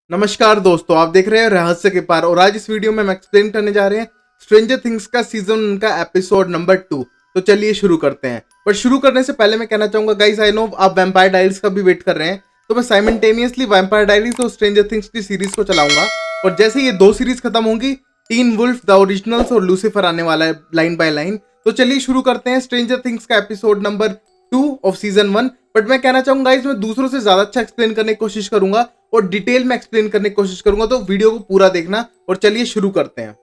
नमस्कार दोस्तों, आप देख रहे हैं रहस्य के पार और आज इस वीडियो में हम एक्सप्लेन करने जा रहे हैं स्ट्रेंजर थिंग्स का सीजन का एपिसोड नंबर 2। तो चलिए शुरू करते हैं। पर शुरू करने से पहले मैं कहना चाहूंगा गाइस, आई नो आप वैम्पायर डायरीज का भी वेट कर रहे हैं, तो मैं साइमल्टेनियसली वैम्पायर डायरीज और स्ट्रेंजर थिंग्स की सीरीज को चलाऊंगा। और जैसे ये दो सीरीज खत्म होंगी, टीन वुल्फ द ओरिजिनल्स और लूसीफर आने वाला है लाइन बाय लाइन। तो चलिए शुरू करते हैं स्ट्रेंजर थिंग्स का episode number 2 off season 1। But मैं कहना चाहूंगा गाइस, मैं दूसरों से ज्यादा अच्छा एक्सप्लेन करने की कोशिश करूंगा और डिटेल में एक्सप्लेन करने की कोशिश करूंगा, तो वीडियो को पूरा देखना। और चलिए शुरू करते हैं।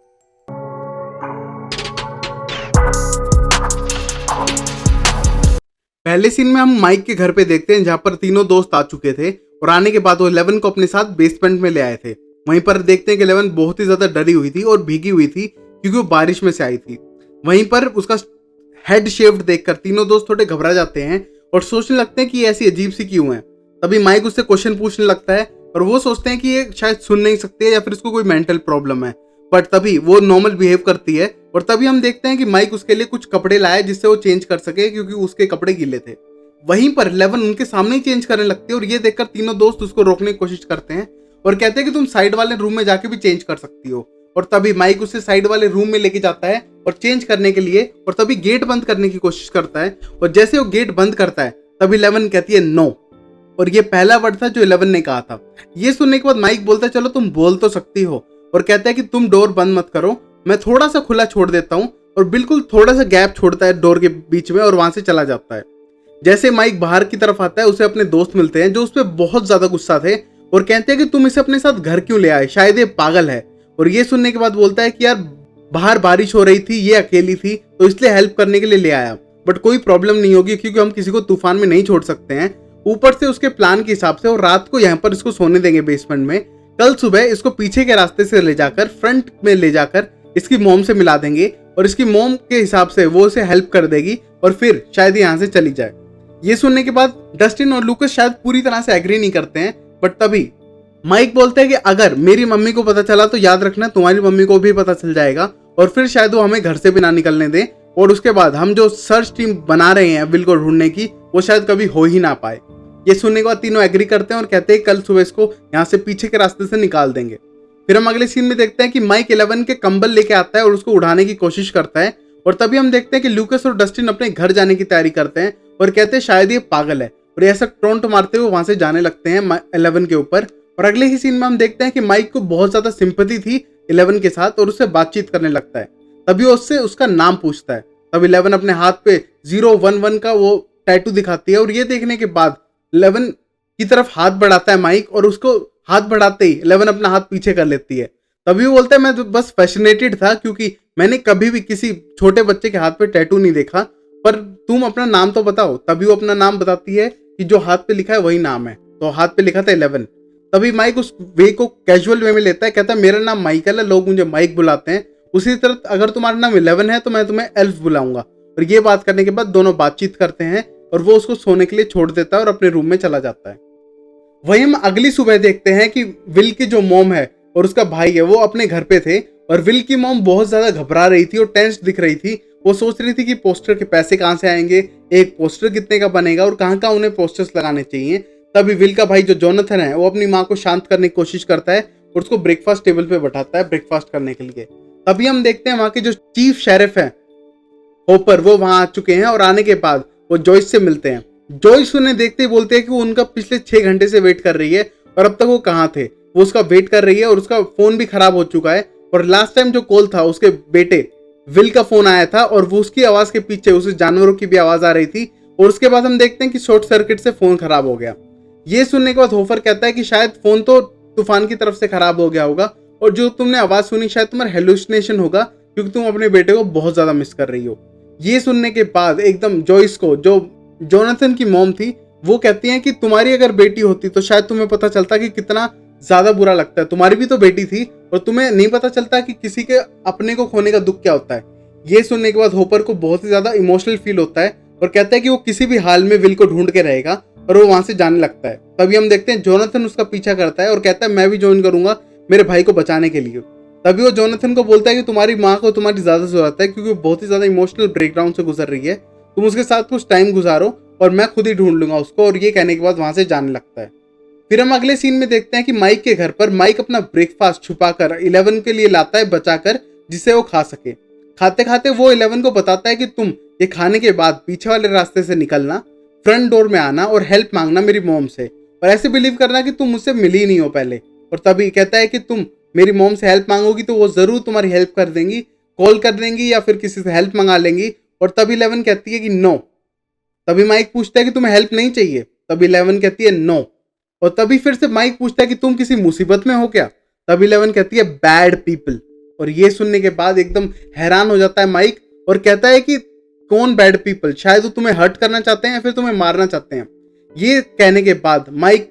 पहले सीन में हम माइक के घर पे देखते हैं, जहां पर तीनों दोस्त आ चुके थे और आने के बाद वो 11 को अपने साथ बेसमेंट में ले आए थे। वहीं पर देखते हैं कि 11 बहुत ही ज्यादा डरी हुई थी और भीगी हुई थी क्योंकि वो बारिश में से आई थी। वहीं पर उसका हेड शेव्ड देखकर तीनों दोस्त थोड़े घबरा जाते हैं और सोचने लगते हैं कि ये ऐसी अजीब सी क्यों है। तभी माइक उससे क्वेश्चन पूछने लगता है और वो सोचते हैं कि ये शायद सुन नहीं सकती है या फिर इसको कोई मेंटल प्रॉब्लम है। बट तभी वो नॉर्मल बिहेव करती है और तभी हम देखते हैं कि माइक उसके लिए कुछ कपड़े लाया जिससे वो चेंज कर सके, क्योंकि उसके कपड़े गीले थे। वहीं पर 11 उनके सामने ही चेंज करने लगती है और ये देखकर तीनों दोस्त उसको रोकने की कोशिश करते हैं और कहते हैं कि तुम साइड वाले रूम में जाके भी चेंज कर सकती हो। और तभी माइक उसे साइड वाले रूम में लेके जाता है और चेंज करने के लिए, और तभी गेट बंद करने की कोशिश करता है। और जैसे वो गेट बंद करता है तभी 11 कहती है नो, और ये पहला वर्ड था जो 11 ने कहा था। ये सुनने के बाद माइक बोलता है चलो तुम बोल तो सकती हो, और कहता है कि तुम डोर बंद मत करो, मैं थोड़ा सा खुला छोड़ देता हूँ। और बिल्कुल थोड़ा सा गैप छोड़ता है डोर के बीच में और वहां से चला जाता है। जैसे माइक बाहर की तरफ आता है, उसे अपने दोस्त मिलते हैं जो उस पर बहुत ज्यादा गुस्सा थे और कहते हैं कि तुम इसे अपने साथ घर क्यों ले आए, शायद ये पागल है। और ये सुनने के बाद बोलता है कि यार बाहर बारिश हो रही थी, ये अकेली थी तो इसलिए हेल्प करने के लिए ले आया, बट कोई प्रॉब्लम नहीं होगी क्योंकि हम किसी को तूफान में नहीं छोड़ सकते हैं। ऊपर से उसके प्लान के हिसाब से और रात को यहाँ पर इसको सोने देंगे बेसमेंट में। कल सुबह इसको पीछे के रास्ते से ले जाकर फ्रंट में ले जाकर इसकी मोम से मिला देंगे और इसकी मोम के हिसाब से वो उसे हेल्प कर देगी और फिर शायद यहाँ से चली जाए। ये सुनने के बाद डस्टिन और लूकस शायद पूरी तरह से एग्री नहीं करते हैं, बट तभी माइक बोलता है कि अगर मेरी मम्मी को पता चला तो याद रखना तुम्हारी मम्मी को भी पता चल जाएगा और फिर शायद वो हमें घर से भी ना निकलने दें, और उसके बाद हम जो सर्च टीम बना रहे हैं विल को ढूंढने की, वो शायद कभी हो ही ना पाए। ये सुनने के बाद तीनों एग्री करते हैं और कहते हैं कल सुबह इसको यहाँ से पीछे के रास्ते से निकाल देंगे। फिर हम अगले सीन में देखते हैं कि माइक 11 के कंबल लेके आता है और उसको उड़ाने की कोशिश करता है। और तभी हम देखते हैं कि लूकस और डस्टिन अपने घर जाने की तैयारी करते हैं और कहते हैं शायद ये पागल है, और ऐसा टोंट मारते हुए वहां से जाने लगते हैं 11 के ऊपर। और अगले ही सीन में हम देखते हैं कि माइक को बहुत ज्यादा सिंपैथी थी 11 के साथ और उससे बातचीत करने लगता है। तभी वो उससे उसका नाम पूछता है। तब 11 अपने हाथ पे 011 का वो टैटू दिखाती है और ये देखने के बाद 11 की तरफ हाथ बढ़ाता है माइक, और उसको हाथ बढ़ाते ही 11 अपना हाथ पीछे कर लेती है। तभी वो बोलता है मैं तो बस फैसिनेटेड था क्योंकि मैंने कभी भी किसी छोटे बच्चे के हाथ पे टैटू नहीं देखा, पर तुम अपना नाम तो बताओ। तभी वो अपना नाम बताती है कि जो हाथ पे लिखा है वही नाम है, तो हाथ पे लिखा था 11। तभी माइक उस वे को कैजुअल वे में लेता है, कहता है मेरा नाम माइकल है, लोग मुझे माइक बुलाते हैं, उसी तरह अगर तुम्हारा नाम 11 है तो मैं तुम्हें एल्फ बुलाऊंगा। और ये बात करने के बाद दोनों बातचीत करते हैं और वो उसको सोने के लिए छोड़ देता है और अपने रूम में चला जाता है। वहीं हम अगली सुबह देखते हैं कि विल की जो मॉम है और उसका भाई है वो अपने घर पे थे, और विल की मॉम बहुत ज्यादा घबरा रही थी और टेंस दिख रही थी। वो सोच रही थी कि पोस्टर के पैसे कहाँ से आएंगे, एक पोस्टर कितने का बनेगा और कहाँ कहाँ उन्हें पोस्टर्स लगाने चाहिए। तभी विल का भाई जो जोनाथन है वो अपनी माँ को शांत करने की कोशिश करता है और उसको ब्रेकफास्ट टेबल पे बैठाता है ब्रेकफास्ट करने के लिए। तभी हम देखते हैं वहाँ के जो चीफ शेरिफ है होपर, वो वहां आ चुके हैं और आने के बाद वो जॉयस से मिलते हैं। जॉयस उन्हें देखते ही बोलते हैं कि वो उनका पिछले 6 घंटे से वेट कर रही है और अब तक वो कहाँ थे। वो उसका वेट कर रही है और उसका फोन भी खराब हो चुका है, और लास्ट टाइम जो कॉल था उसके बेटे विल का फोन आया था और वो उसकी आवाज के पीछे उस जानवरों की भी आवाज आ रही थी। और उसके बाद हम देखते हैं कि शॉर्ट सर्किट से फोन खराब हो गया। ये सुनने के बाद होफर कहता है कि शायद फोन तो तूफान की तरफ से खराब हो गया होगा और जो तुमने आवाज सुनी शायद तुम्हारा हेलुसिनेशन होगा क्योंकि तुम अपने बेटे को बहुत ज्यादा मिस कर रही हो। ये सुनने के बाद एकदम जॉयस को, जो जोनाथन की मॉम थी, वो कहती हैं कि तुम्हारी अगर बेटी होती तो शायद तुम्हें पता चलता कि कितना ज्यादा बुरा लगता है, तुम्हारी भी तो बेटी थी और तुम्हें नहीं पता चलता कि किसी के अपने को खोने का दुख क्या होता है। ये सुनने के बाद होपर को बहुत ही ज्यादा इमोशनल फील होता है और कहता है कि वो किसी भी हाल में विल को ढूंढ के रहेगा, और वो वहां से जाने लगता है। तभी हम देखते हैं जोनाथन उसका पीछा करता है और कहता है मैं भी ज्वाइन करूंगा मेरे भाई को बचाने के लिए। तभी वो जोनाथन को बोलता है कि तुम्हारी माँ को तुम्हारी ज्यादा जरूरत है क्योंकि वो बहुत ही ज्यादा इमोशनल ब्रेकडाउन से गुजर रही है, तुम उसके साथ कुछ टाइम गुजारो और मैं खुद ही ढूंढ लूंगा उसको। और ये कहने के बाद वहां से जाने लगता है। फिर हम अगले सीन में देखते हैं कि माइक के घर पर माइक अपना ब्रेकफास्ट छुपाकर 11 के लिए लाता है बचाकर, जिसे वो खा सके। खाते खाते वो 11 को बताता है कि तुम ये खाने के बाद पीछे वाले रास्ते से निकलना, फ्रंट डोर में आना और हेल्प मांगना मेरी मॉम से, और ऐसे बिलीव करना कि तुम मुझसे मिली ही नहीं हो पहले। और तभी कहता है कि तुम मेरी मॉम से हेल्प मांगोगी तो वो जरूर तुम्हारी हेल्प कर देंगी, कॉल कर देंगी या फिर किसी से हेल्प मंगा लेंगी। और तभी 11 कहती है कि नो। तभी माइक पूछता है कि तुम्हें हेल्प नहीं चाहिए, तभी 11 कहती है नो। और तभी फिर से माइक पूछता है कि तुम किसी मुसीबत में हो क्या, तभी 11 कहती है बैड पीपल। और ये सुनने के बाद एकदम हैरान हो जाता है माइक और कहता है कि कौन बैड पीपल, शायद वो तुम्हें हर्ट करना चाहते हैं या फिर तुम्हें मारना चाहते हैं। ये कहने के बाद माइक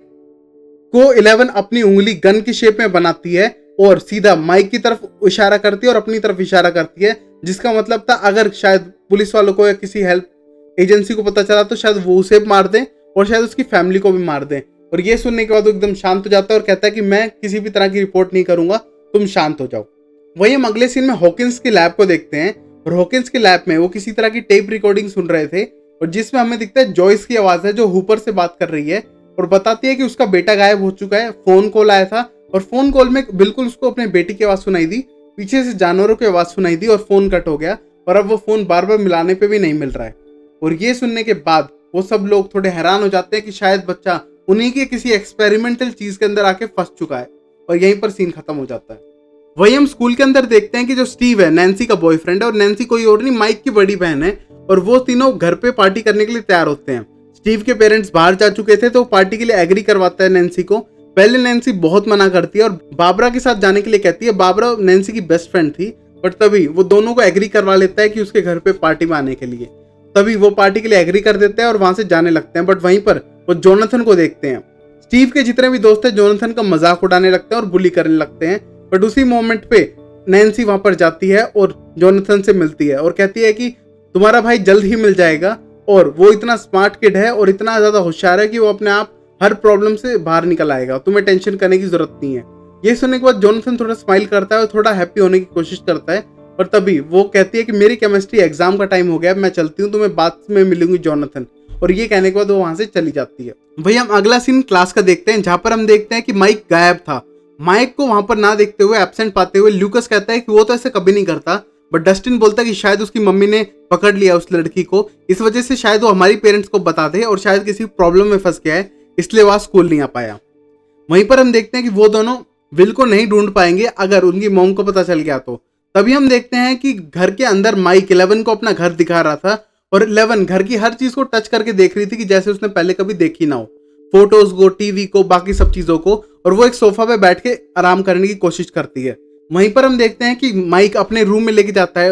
को 11 अपनी उंगली गन की शेप में बनाती है और सीधा माइक की तरफ इशारा करती है और अपनी तरफ इशारा करती है, जिसका मतलब था अगर शायद पुलिस वालों को या किसी हेल्प एजेंसी को पता चला तो शायद वो उसे मार दें और शायद उसकी फैमिली को भी मार दें। और ये सुनने के बाद वो एकदम शांत हो जाता है और कहता है कि मैं किसी भी तरह की रिपोर्ट नहीं करूंगा, तुम शांत हो जाओ। वही हम अगले सीन में हॉकिंस की लैब को देखते हैं और हॉकिंस की लैब में वो किसी तरह की टेप रिकॉर्डिंग सुन रहे थे और जिसमें हमें दिखता है जॉयस की आवाज है जो हुपर से बात कर रही है और बताती है कि उसका बेटा गायब हो चुका है। फोन कॉल आया था और फोन कॉल में बिल्कुल उसको अपने बेटी की आवाज सुनाई दी, पीछे से जानवरों की आवाज सुनाई दी और फोन कट हो गया और अब वो फोन बार बार मिलाने पे भी नहीं मिल रहा है। और ये सुनने के बाद वो सब लोग थोड़े हैरान हो जाते हैं कि शायद बच्चा उन्हीं के किसी एक्सपेरिमेंटल चीज के अंदर आके फंस चुका है और यहीं पर सीन खत्म हो जाता है। वही हम स्कूल के अंदर देखते हैं कि जो स्टीव है नैन्सी का बॉयफ्रेंड है और नैन्सी कोई और नहीं माइक की बड़ी बहन है और वो तीनों घर पे पार्टी करने के लिए तैयार होते हैं। स्टीव के पेरेंट्स बाहर जा चुके थे तो पार्टी के लिए एग्री करवाता है नैन्सी को। पहले नैन्सी बहुत मना करती है और बाबरा के साथ जाने के लिए कहती है। बाबरा नैन्सी की बेस्ट फ्रेंड थी बट तभी वो दोनों को एग्री करवा लेता है कि उसके घर पे पार्टी में आने के लिए। तभी वो पार्टी के लिए एग्री कर देते हैं और वहां से जाने लगते हैं। बट वहीं पर वो जोनाथन को देखते हैं। स्टीव के जितने भी दोस्त हैं जोनाथन का मजाक उड़ाने लगते हैं और बुली करने लगते हैं। बट उसी मोमेंट पे नैन्सी वहां पर जाती है और जोनाथन से मिलती है और कहती है कि तुम्हारा भाई जल्द ही मिल जाएगा और वो इतना स्मार्ट किड है और इतना ज्यादा होशियार है कि वो अपने आप हर प्रॉब्लम से बाहर निकल आएगा, तुम्हें टेंशन करने की जरूरत नहीं है। ये सुनने के बाद जोनाथन थोड़ा स्माइल करता है और थोड़ा हैप्पी होने की कोशिश करता है और तभी वो कहती है कि मेरी केमिस्ट्री एग्जाम का टाइम हो गया, मैं चलती हूँ, तुम्हें बाद में मिलूंगी जोनाथन। और ये कहने के बाद वो वहां से चली जाती है। भाई हम अगला सीन क्लास का देखते हैं जहां पर हम देखते हैं कि माइक गायब था। माइक को वहां पर ना देखते हुए एब्सेंट पाते हुए ल्यूकस कहता है कि वो तो ऐसे कभी नहीं करता, बट डस्टिन बोलता है कि शायद उसकी मम्मी ने पकड़ लिया उस लड़की को, इस वजह से शायद वो हमारी पेरेंट्स को बता दे और शायद किसी प्रॉब्लम में फंस गया है इसलिए वह स्कूल नहीं आ पाया। वहीं पर हम देखते हैं कि वो दोनों विल को नहीं ढूंढ पाएंगे अगर उनकी मॉम को पता चल गया तो। तभी हम देखते हैं कि घर के अंदर माइक 11 को अपना घर दिखा रहा था और 11 घर की हर चीज को टच करके देख रही थी कि जैसे उसने पहले कभी देखी ना हो, फोटोज को, टीवी को, बाकी सब चीजों को। और वो एक सोफा पे बैठ के आराम करने की कोशिश करती है। वहीं पर हम देखते हैं कि माइक अपने रूम में लेके जाता है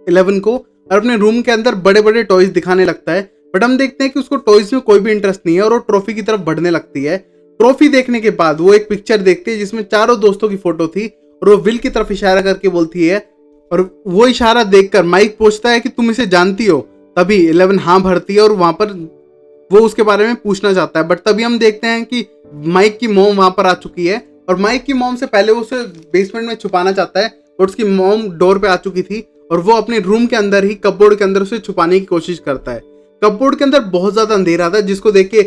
11 को और अपने रूम के अंदर बड़े बड़े टॉयज दिखाने लगता है। बट हम देखते हैं कि उसको टॉयज में कोई भी इंटरेस्ट नहीं है और वो ट्रॉफी की तरफ बढ़ने लगती है। ट्रॉफी देखने के बाद वो एक पिक्चर देखती है जिसमें चारों दोस्तों की फोटो थी और वो विल की तरफ इशारा करके बोलती है और वो इशारा देखकर माइक पूछता है कि तुम इसे जानती हो। तभी 11 हाँ भरती है और वहां पर वो उसके बारे में पूछना चाहता है। बट तभी हम देखते हैं कि माइक की मॉम वहां पर आ चुकी है और माइक की मॉम से पहले वो उसे बेसमेंट में छुपाना चाहता है और उसकी मॉम डोर पे आ चुकी थी और वो अपने रूम के अंदर ही कपबोर्ड के अंदर उसे छुपाने की कोशिश करता है। कपबोर्ड के अंदर बहुत ज्यादा अंधेरा था जिसको देख के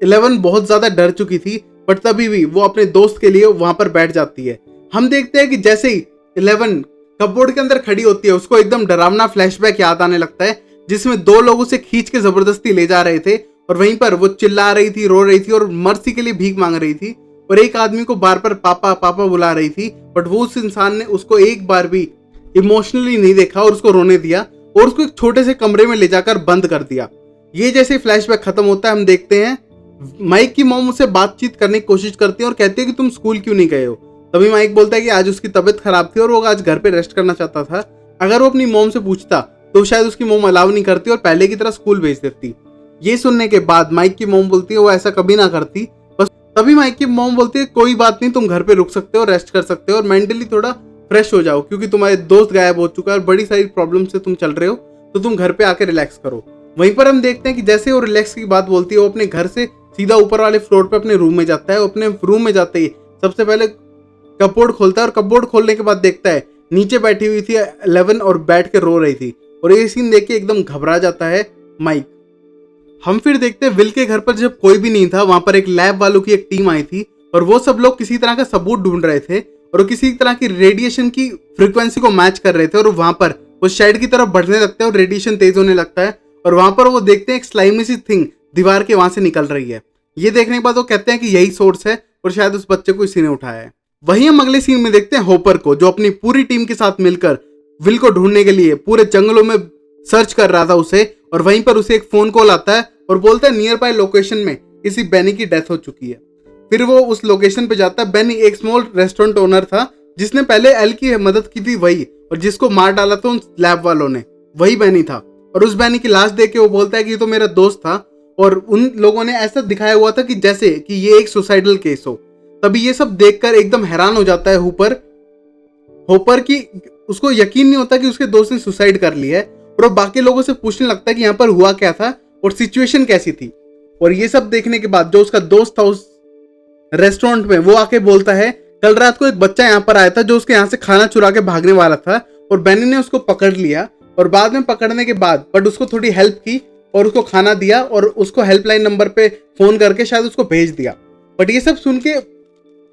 11 बहुत ज्यादा डर चुकी थी। बट तभी भी वो अपने दोस्त के लिए वहां पर बैठ जाती है। हम देखते हैं कि जैसे ही 11 कपबोर्ड के अंदर खड़ी होती है उसको एकदम डरावना फ्लैशबैक याद आने लगता है जिसमें दो लोग उसे खींच के जबरदस्ती ले जा रहे थे और वहीं पर वो चिल्ला रही थी, रो रही थी और मर्सी के लिए भीख मांग रही थी और एक आदमी को बार बार पापा पापा बुला रही थी। बट वो उस इंसान ने उसको एक बार भी इमोशनली नहीं देखा और उसको रोने दिया और उसको एक छोटे से कमरे में ले जाकर बंद कर दिया। ये जैसे फ्लैशबैक खत्म होता है हम देखते हैं माइक की मॉम उससे बातचीत करने की कोशिश करती है और कहती है कि तुम स्कूल क्यों नहीं गए हो। तभी माइक बोलता है कि आज उसकी तबीयत खराब थी और वो आज घर पे रेस्ट करना चाहता था। अगर वो अपनी मॉम से पूछता तो शायद उसकी मॉम अलाउ नहीं करती और पहले की तरह स्कूल भेज देती। ये सुनने के बाद माइक की मॉम बोलती है वो ऐसा कभी ना करती। बस तभी माइक की मॉम बोलती है कोई बात नहीं, तुम घर पे रुक सकते हो, रेस्ट कर सकते हो और मेंटली थोड़ा फ्रेश हो जाओ क्योंकि तुम्हारे दोस्त गायब हो चुका है और बड़ी सारी प्रॉब्लम से तुम चल रहे हो तो तुम घर पे आके रिलैक्स करो। वहीं पर हम देखते हैं कि जैसे वो रिलैक्स की बात बोलती है वो अपने घर से सीधा ऊपर वाले फ्लोर पे अपने रूम में जाता है। वो अपने रूम में जाते ही सबसे पहले कपबोर्ड खोलता है और कपबोर्ड खोलने के बाद देखता है नीचे बैठी हुई थी 11 और बैठ के रो रही थी और ये सीन देख के एकदम घबरा जाता है माइक। हम फिर देखते हैं विल के घर पर जब कोई भी नहीं था, वहां पर एक लैब वालों की एक टीम आई थी और वो सब लोग किसी तरह का सबूत ढूंढ रहे थे और वो किसी तरह की रेडिएशन की फ्रीक्वेंसी को मैच कर रहे थे और वहां पर वो शेड की तरफ बढ़ने लगता है और रेडिएशन तेज होने लगता है और वहां पर वो देखते हैं एक स्लाइमी सी थिंग दीवार के वहां से निकल रही है। ये देखने के बाद वो कहते हैं कि यही सोर्स है और शायद उस बच्चे को इसी ने उठाया है। वहीं हम अगले सीन में देखते हैं होपर को, जो अपनी पूरी टीम के साथ मिलकर विल को ढूंढने के लिए पूरे जंगलों में सर्च कर रहा था उसे, और वहीं पर उसे एक फोन कॉल आता है और बोलता है नियर बाय लोकेशन में किसी बेनी की डेथ हो चुकी है। फिर वो उस लोकेशन पे जाता है। बेनी एक स्मॉल रेस्टोरेंट ओनर था जिसने पहले एल की मदद की थी वही, और जिसको मार डाला था उन लैब वालों ने, वही बेनी था। और उस बेनी की लाश देख के वो बोलता है कि ये तो मेरा दोस्त था और उन लोगों ने ऐसा दिखाया हुआ था कि जैसे कि ये एक सुसाइडल केस हो। तभी ये सब देखकर एकदम हैरान हो जाता है होपर की उसको यकीन नहीं होता कि उसके दोस्त ने सुसाइड कर लिया है और वो बाकी लोगों से पूछने लगता है कि यहाँ पर हुआ क्या था और सिचुएशन कैसी थी। और ये सब देखने के बाद जो उसका दोस्त था उस रेस्टोरेंट में, वो आके बोलता है कल रात को एक बच्चा यहाँ पर आया था जो उसके यहाँ से खाना चुरा के भागने वाला था और बेनी ने उसको पकड़ लिया और बाद में पकड़ने के बाद बट उसको थोड़ी हेल्प की और उसको खाना दिया और उसको हेल्पलाइन नंबर पे फोन करके शायद उसको भेज दिया। बट ये सब सुन के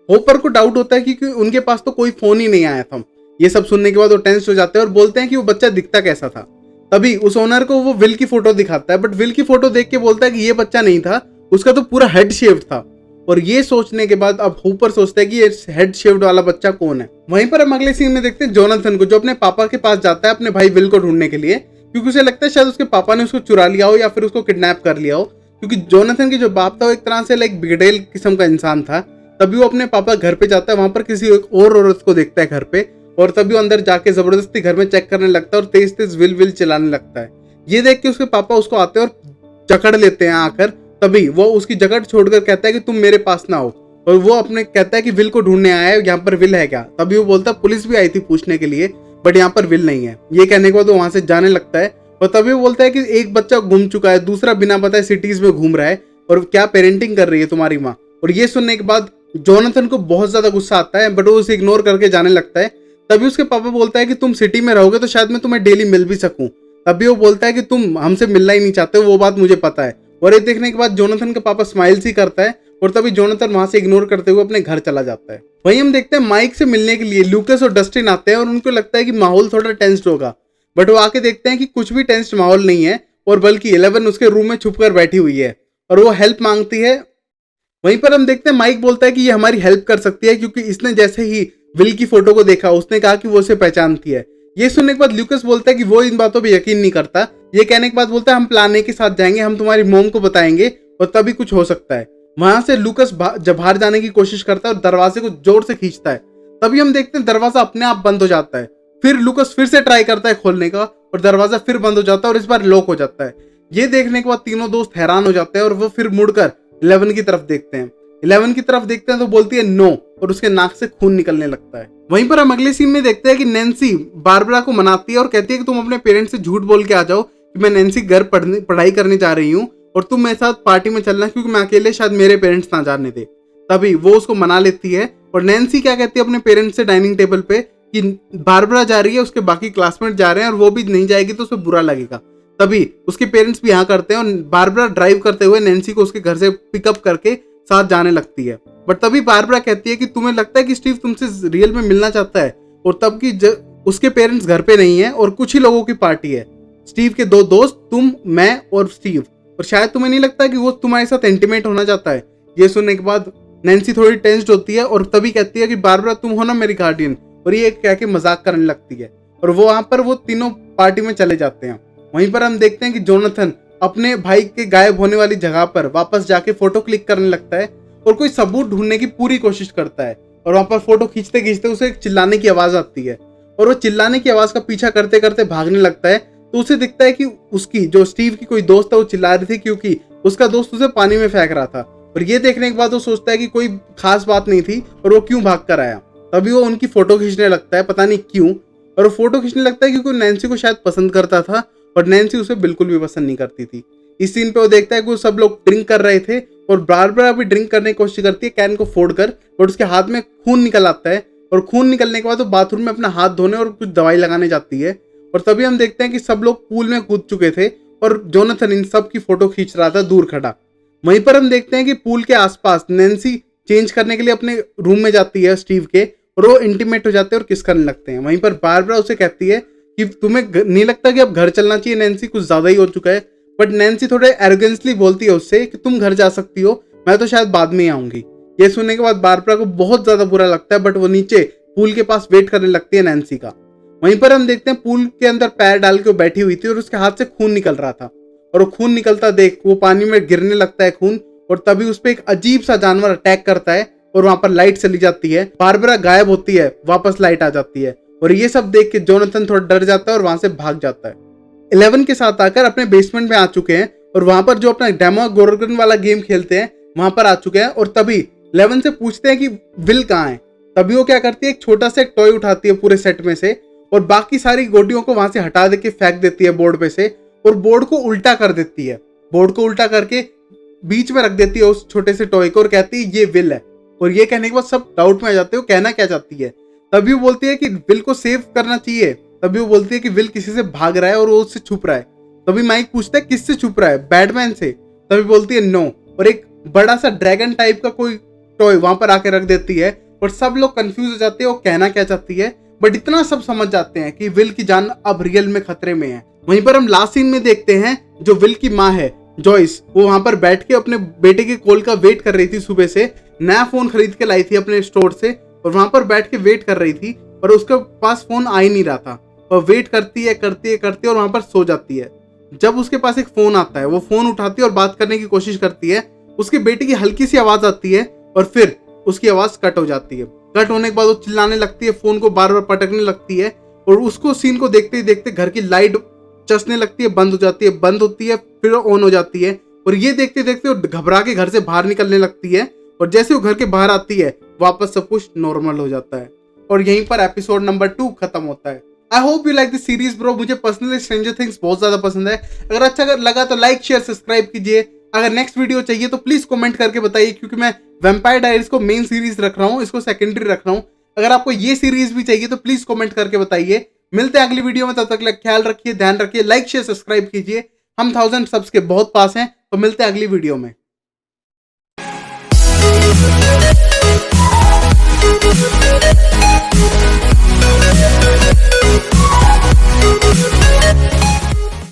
होपर को डाउट होता है कि उनके पास तो कोई फोन ही नहीं आया था। ये सब सुनने के बाद वो टेंस हो जाते हैं और बोलते हैं कि वो बच्चा दिखता कैसा था। तभी उस ओनर को वो विल की फोटो दिखाता है, बट विल की फोटो देख के बोलता है कि ये बच्चा नहीं था, उसका तो पूरा हेड शेव्ड था। और ये सोचने के बाद अब होपर सोचता है कि ये हेड शेव्ड वाला बच्चा कौन है। वहीं पर हम अगले सीन में देखते हैं जोनाथन को, जो अपने पापा के पास जाता है अपने भाई विल को ढूंढने के लिए, क्योंकि उसे लगता है शायद उसके पापा ने उसको चुरा लिया हो या फिर उसको किडनैप कर लिया हो, क्योंकि जोनाथन की जो बाप था वो एक तरह से लाइक बिगड़ेल किस्म का इंसान था। तभी वो अपने पापा घर पे जाता है, वहां पर किसी और औरत को देखता है घर पे, और तभी वो अंदर जाके जबरदस्ती घर में चेक करने लगता है और तेज तेज विल चलाने लगता है। ये देख के उसके पापा उसको आते हैं और जकड़ लेते हैं आकर। तभी वो उसकी जकड़ छोड़कर कहता है कि तुम मेरे पास ना हो, और वो अपने कहता है कि विल को ढूंढने आया है, यहाँ पर विल है क्या। तभी वो बोलता है पुलिस भी आई थी पूछने के लिए बट यहाँ पर विल नहीं है। ये कहने के बाद वो वहां से जाने लगता है और तभी वो बोलता है कि एक बच्चा गुम चुका है, दूसरा बिना बताए सिटीज में घूम रहा है और क्या पेरेंटिंग कर रही है तुम्हारी माँ। और ये सुनने के बाद जोनाथन को बहुत ज्यादा गुस्सा आता है बट वो उसे इग्नोर करके जाने लगता है। तभी उसके पापा बोलता है कि तुम सिटी में रहोगे तो शायद मैं तुम्हें डेली मिल भी सकूं। तभी वो बोलता है कि तुम हमसे मिलना ही नहीं चाहते, वो बात मुझे पता है। और ये देखने के बाद जोनाथन का पापा स्माइल सी करता है और तभी जोनाथन वहां से इग्नोर करते हुए अपने घर चला जाता है। वहीं हम देखते हैं माइक से मिलने के लिए लूकस और डस्टिन आते हैं और उनको लगता है कि माहौल थोड़ा टेंस्ड होगा, बट वो आके देखते हैं कि कुछ भी टेंस्ड माहौल नहीं है और बल्कि 11 उसके रूम में छुपकर बैठी हुई है और वो हेल्प मांगती है। वहीं पर हम देखते हैं माइक बोलता है कि ये हमारी हेल्प कर सकती है क्योंकि इसने जैसे ही विल की फोटो को देखा उसने कहा कि वो उसे पहचानती है। ये सुनने के बाद लूकस बोलता है कि वो इन बातों पे यकीन नहीं करता। ये कहने के बाद बोलता है हम प्लान ए के साथ जाएंगे, हम तुम्हारी मोम को बताएंगे और तभी कुछ हो सकता है। वहां से लूकस जब बाहर जाने की कोशिश करता है और दरवाजे को जोर से खींचता है, तभी हम देखते हैं दरवाजा अपने आप बंद हो जाता है। फिर लूकस फिर से ट्राई करता है खोलने का और दरवाजा फिर बंद हो जाता है और इस बार लॉक हो जाता है। ये देखने के बाद तीनों दोस्त हैरान हो जाते हैं और वो फिर मुड़कर 11 की तरफ देखते हैं। 11 की तरफ देखते हैं तो बोलती है नो और उसके नाक से खून निकलने लगता है। वहीं पर हम अगले सीन में देखते हैं कि नैन्सी बारबरा को मनाती है और कहती है कि तुम अपने पेरेंट्स से झूठ बोल के आ जाओ कि मैं नैन्सी घर पढ़ाई करने जा रही हूँ और तुम मेरे साथ पार्टी में चलना क्योंकि मैं अकेले शायद मेरे पेरेंट्स ना जाने दे। तभी वो उसको मना लेती है और नैन्सी क्या कहती है अपने पेरेंट्स से डाइनिंग टेबल पे कि बारबरा जा रही है, उसके बाकी क्लासमेट जा रहे हैं और वो भी नहीं जाएगी तो उसे बुरा लगेगा। तभी उसके पेरेंट्स भी यहाँ करते हैं और बारबरा ड्राइव करते हुए नैन्सी को उसके घर से पिकअप करके साथ जाने लगती है। बट तभी बारबरा कहती है कि तुम्हें लगता है कि स्टीव तुमसे रियल में मिलना चाहता है, और तब की उसके पेरेंट्स घर पे नहीं है और कुछ ही लोगों की पार्टी है, स्टीव के 2 दोस्त, तुम, मैं और स्टीव, और शायद तुम्हें नहीं लगता कि वो तुम्हारे साथ इंटीमेट होना चाहता है। ये सुनने के बाद नैन्सी थोड़ी टेंस्ड होती है और तभी कहती है कि बारबरा तुम हो ना मेरी गार्डियन, और ये कह के मजाक करने लगती है और वो वहां पर वो तीनों पार्टी में चले जाते हैं। वहीं पर हम देखते हैं कि जोनाथन अपने भाई के गायब होने वाली जगह पर वापस जाके फोटो क्लिक करने लगता है और कोई सबूत ढूंढने की पूरी कोशिश करता है। और वहां पर फोटो खींचते खींचते उसे एक चिल्लाने की आवाज आती है और वो चिल्लाने की आवाज का पीछा करते करते भागने लगता है। तो उसे दिखता है कि उसकी जो स्टीव की कोई दोस्त है वो चिल्ला रही थी क्योंकि उसका दोस्त उसे पानी में फेंक रहा था। और ये देखने के बाद वो सोचता है कि कोई खास बात नहीं थी और वो क्यों भाग कर आया। तभी वो उनकी फोटो खींचने लगता है, पता नहीं क्यों, और वो फोटो खींचने लगता है क्योंकि नैन्सी को शायद पसंद करता था और नैन्सी उसे बिल्कुल भी पसंद नहीं करती थी। इस सीन पे वो देखता है कि वो सब लोग ड्रिंक कर रहे थे और बारबरा भी ड्रिंक करने की कोशिश करती है कैन को फोड़कर, और उसके हाथ में खून निकल आता है और खून निकलने के बाद वो बाथरूम में अपना हाथ धोने और कुछ दवाई लगाने जाती है। और तभी हम देखते हैं कि सब लोग पूल में कूद चुके थे और जोनाथन इन सब की फोटो खींच रहा था दूर खड़ा। वहीं पर हम देखते हैं कि पूल के आसपास नैन्सी चेंज करने के लिए अपने रूम में जाती है स्टीव के, और वो इंटीमेट हो जाते हैं और किस करने लगते हैं। वहीं पर बारबरा उसे कहती है कि तुम्हें नहीं लगता कि अब घर चलना चाहिए नैन्सी, कुछ ज्यादा ही हो चुका है। बट नैन्सी थोड़े एरोगेंसली बोलती है उससे कि तुम घर जा सकती हो, मैं तो शायद बाद में ही आऊंगी। ये सुनने के बाद बारबरा को बहुत ज्यादा बुरा लगता है, बट वो नीचे पूल के पास वेट करने लगती है नैन्सी का। वहीं पर हम देखते हैं पूल के अंदर पैर डाल के वो बैठी हुई थी और उसके हाथ से खून निकल रहा था, और वो खून निकलता देख वो पानी में गिरने लगता है खून, और तभी उस पर एक अजीब सा जानवर अटैक करता है और वहां पर लाइट चली जाती है। बारबरा गायब होती है, वापस लाइट आ जाती है, और ये सब देख के जोनाथन थोड़ा डर जाता है और वहां से भाग जाता है। 11 के साथ आकर अपने बेसमेंट में आ चुके हैं और वहां पर जो अपना डेमोगोर्गन वाला गेम खेलते हैं वहां पर आ चुके हैं, और तभी 11 से पूछते हैं कि विल कहाँ है। तभी वो क्या करती है, एक छोटा सा टॉय उठाती है पूरे सेट में से और बाकी सारी गोटियों को वहां से हटा दे के फेंक देती है बोर्ड पे से, और बोर्ड को उल्टा कर देती है। बोर्ड को उल्टा करके बीच में रख देती है उस छोटे से टॉय को और कहती है ये विल है। और ये कहने के बाद सब डाउट में आ जाते हो कहना क्या चाहती है। तभी वो बोलती है कि विल को सेव करना चाहिए। तभी वो बोलती है कि विल किसी से भाग रहा है और वो उससे छुप रहा है। तभी माइक पूछता है किससे छुप रहा है, बैटमैन से। तभी बोलती है नो, और एक बड़ा सा ड्रैगन टाइप का कोई टॉय वहां पर आके रख देती है, और सब लोग कंफ्यूज हो जाते हैं वो कहना क्या चाहती है। बट इतना सब समझ जाते हैं कि विल की जान अब रियल में खतरे में है। वहीं पर हम लास्ट सीन में देखते हैं जो विल की माँ है जॉइस, वो वहां पर बैठ के अपने बेटे के कॉल का वेट कर रही थी। सुबह से नया फोन खरीद के लाई थी अपने स्टोर से, और वहां पर बैठ के वेट कर रही थी, और उसके पास फोन आ ही नहीं रहा था। और वेट करती है और वहां पर सो जाती है। जब उसके पास एक फोन आता है, वो फोन उठाती है और बात करने की कोशिश करती है। उसके बेटे की हल्की सी आवाज आती है और फिर उसकी आवाज कट हो जाती है। कट होने के बाद वो चिल्लाने लगती है, फोन को बार बार पटकने लगती है, और उसको सीन को देखते ही देखते घर की लाइट चसने लगती है, बंद हो जाती है, बंद होती है, फिर ऑन हो जाती है। और ये देखते देखते वो घबरा के घर से बाहर निकलने लगती है, और जैसे वो घर के बाहर आती है वापस सब कुछ नॉर्मल हो जाता है। और यहीं पर एपिसोड नंबर 2 खत्म होता है। I hope you like this series bro. मुझे पर्सनली स्ट्रेंजर थिंग्स बहुत ज्यादा पसंद है। अगर अच्छा लगा तो लाइक शेयर सब्सक्राइब कीजिए। अगर नेक्स्ट वीडियो चाहिए तो प्लीज कमेंट करके बताइए, क्योंकि मैं वैम्पायर डायरीज को मेन सीरीज रख रहा हूँ, इसको सेकेंडरी रख रहा हूँ। अगर आपको ये सीरीज भी चाहिए तो प्लीज कमेंट करके बताइए। मिलते हैं अगली वीडियो में, तब तक ख्याल रखिए, ध्यान रखिए, लाइक शेयर सब्सक्राइब कीजिए। हम 1000 सब्स के बहुत पास हैं, तो मिलते हैं अगली वीडियो में।